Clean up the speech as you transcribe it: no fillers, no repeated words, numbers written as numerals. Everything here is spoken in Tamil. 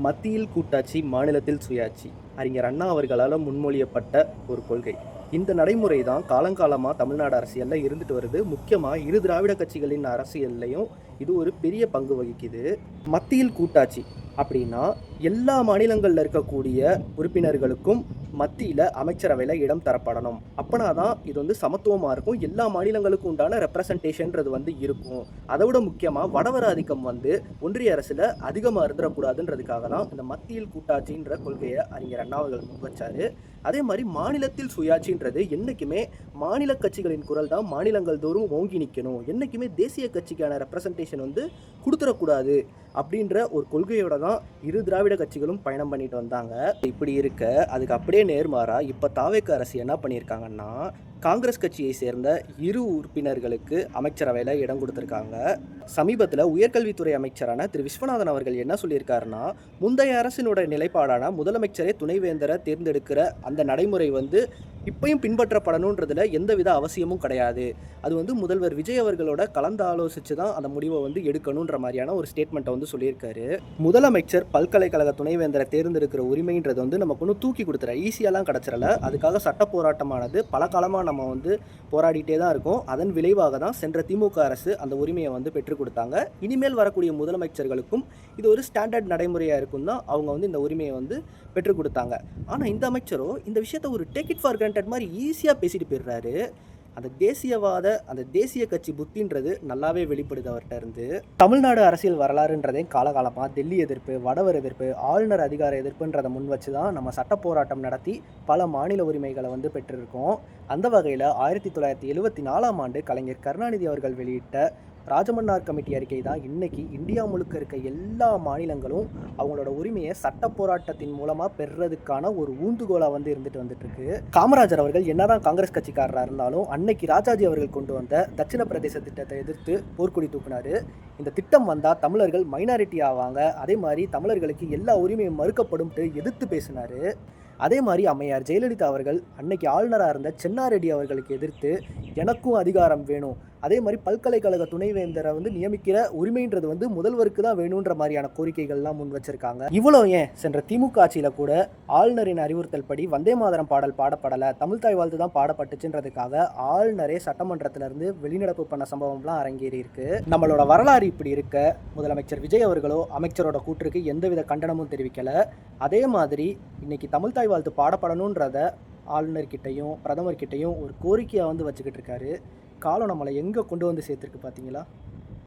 மத்தியில் கூட்டாட்சி, மாநிலத்தில் சுயாட்சி. அறிஞர் அண்ணா அவர்களால் முன்மொழியப்பட்ட ஒரு கொள்கை. இந்த நடைமுறை தான் காலங்காலமாக தமிழ்நாடு அரசியலில் இருந்துட்டு வருது. முக்கியமாக இரு திராவிட கட்சிகளின் அரசியல்லையும் இது ஒரு பெரிய பங்கு வகிக்குது. மத்தியில் கூட்டாட்சி அப்படின்னா எல்லா மாநிலங்களில் இருக்கக்கூடிய உறுப்பினர்களுக்கும் மத்தியில் அமைச்சரவையில் இடம் தரப்படணும். அப்போனா தான் இது வந்து சமத்துவமாக இருக்கும். எல்லா மாநிலங்களுக்கும் உண்டான ரெப்ரசன்டேஷன்றது வந்து இருக்கும். அதை விட முக்கியமாக வடவர ஆதிக்கம் வந்து ஒன்றிய அரசில் அதிகமாக இருந்துடக்கூடாதுன்றதுக்காக தான் இந்த மத்தியில் கூட்டாட்சின்ற கொள்கையை அறிஞர் அண்ணா அவர்கள் முன்வச்சாரு. அதே மாதிரி மாநிலத்தில் சுயாட்சின்றது என்றைக்குமே மாநில கட்சிகளின் குரல் தான் மாநிலங்கள் தோறும் ஓங்கி நிற்கணும். என்றைக்குமே தேசிய கட்சிக்கான ரெப்ரசன்டேஷன் வந்து கொடுத்துடக்கூடாது அப்படின்ற ஒரு கொள்கையோட தான் இரு திராவிட கட்சிகளும் பயணம் பண்ணிட்டு வந்தாங்க. இப்படி இருக்க அதுக்கு அப்படியே நேர்மாறா இப்போ தாவேக அரசு என்ன பண்ணியிருக்காங்கன்னா, காங்கிரஸ் கட்சியை சேர்ந்த இரு உறுப்பினர்களுக்கு அமைச்சரவையில் இடம் கொடுத்துருக்காங்க. சமீபத்தில் உயர்கல்வித்துறை அமைச்சரான திரு விஸ்வநாதன் அவர்கள் என்ன சொல்லியிருக்காருன்னா, முந்தைய அரசினுடைய நிலைப்பாடான முதலமைச்சரே துணைவேந்தரை தேர்ந்தெடுக்கிற அந்த நடைமுறை வந்து இப்பயும் பின்பற்றப்படணுன்றதுல எந்தவித அவசியமும் கிடையாது. அது வந்து முதல்வர் விஜய் அவர்களோட கலந்து ஆலோசித்து தான் அந்த முடிவை வந்து எடுக்கணுன்ற மாதிரியான ஒரு ஸ்டேட்மெண்ட்டை வந்து சொல்லியிருக்காரு. முதலமைச்சர் பல்கலைக்கழக துணைவேந்தரை தேர்ந்தெடுக்கிற உரிமைன்றது வந்து நமக்கு ஒன்றும் தூக்கி கொடுத்துற ஈஸியாலாம் கிடச்சிடல. அதுக்காக சட்ட போராட்டமானது பல காலமாக நம்ம வந்து போராடிட்டே தான் இருக்கோம். அதன் விளைவாக தான் சென்ற திமுக அரசு அந்த உரிமையை வந்து பெற்றுக் கொடுத்தாங்க. இனிமேல் வரக்கூடிய முதலமைச்சர்களுக்கும் இது ஒரு ஸ்டாண்டர்ட் நடைமுறையாக இருக்கும் தான் அவங்க வந்து இந்த உரிமையை வந்து பெற்றுக் கொடுத்தாங்க. ஆனால் இந்த அமைச்சரோ இந்த விஷயத்தை ஒரு டேக் இட் ஃபார் கிராண்டட் மாதிரி ஈஸியாக பேசிட்டு போயிடுறாரு. அந்த தேசியவாத அந்த தேசிய கட்சி புத்தின்றது நல்லாவே வெளிப்படுது அவர்கிட்ட இருந்து. தமிழ்நாடு அரசியல் வரலாறுன்றதே காலகாலமாக டெல்லி எதிர்ப்பு, வடவர் எதிர்ப்பு, ஆளுநர் அதிகார எதிர்ப்புன்றதை முன் வச்சு தான் நம்ம சட்ட போராட்டம் நடத்தி பல மாநில உரிமைகளை வந்து பெற்றிருக்கோம். அந்த வகையில் 1974 கலைஞர் கருணாநிதி அவர்கள் வெளியிட்ட ராஜமன்னார் கமிட்டி அறிக்கை தான் இன்னைக்கு இந்தியா முழுக்க இருக்க எல்லா மாநிலங்களும் அவங்களோட உரிமையை சட்ட போராட்டத்தின் மூலமாக பெறுறதுக்கான ஒரு ஊந்துகோலாக வந்து வந்துட்டு இருக்கு. காமராஜர் அவர்கள் என்னதான் காங்கிரஸ் கட்சிக்காரராக இருந்தாலும் அன்னைக்கு ராஜாஜி அவர்கள் கொண்டு வந்த தட்சிண பிரதேச திட்டத்தை எதிர்த்து போர்க்கொடி தூக்குனாரு. இந்த திட்டம் வந்தால் தமிழர்கள் மைனாரிட்டி ஆவாங்க, அதே மாதிரி தமிழர்களுக்கு எல்லா உரிமையும் மறுக்கப்படும் எதிர்த்து பேசினாரு. அதே மாதிரி அம்மையார் ஜெயலலிதா அவர்கள் அன்னைக்கு ஆளுநராக இருந்த சென்னாரெட்டி அவர்களுக்கு எதிர்த்து எனக்கும் அதிகாரம் வேணும், அதே மாதிரி பல்கலைக்கழக துணைவேந்தரை வந்து நியமிக்கிற உரிமைன்றது வந்து முதல்வருக்கு தான் வேணுன்ற மாதிரியான கோரிக்கைகள்லாம் முன் வச்சிருக்காங்க. இவ்வளோ ஏன் சென்ற திமுக ஆட்சியில் கூட ஆளுநரின் அறிவுறுத்தல் படி வந்தே மாதரம் பாடல் பாடப்படலை, தமிழ் தாய் வாழ்த்து தான் பாடப்பட்டுச்சுன்றதுக்காக ஆளுநரே சட்டமன்றத்திலிருந்து வெளிநடப்பு பண்ண சம்பவம்லாம் அரங்கேறி இருக்கு. நம்மளோட வரலாறு இப்படி இருக்க முதலமைச்சர் விஜய் அவர்களோ அமைச்சரோட கூற்றுக்கு எந்தவித கண்டனமும் தெரிவிக்கலை. அதே மாதிரி இன்னைக்கு தமிழ் தாய் வாழ்த்து பாடப்படணுன்றத ஆளுநர்கிட்டையும் பிரதமர்கிட்டையும் ஒரு கோரிக்கையாக வந்து வச்சுக்கிட்டு இருக்காரு. காலம் நம்மளை எங்கே கொண்டு வந்து சேர்த்துருக்கு பார்த்தீங்களா?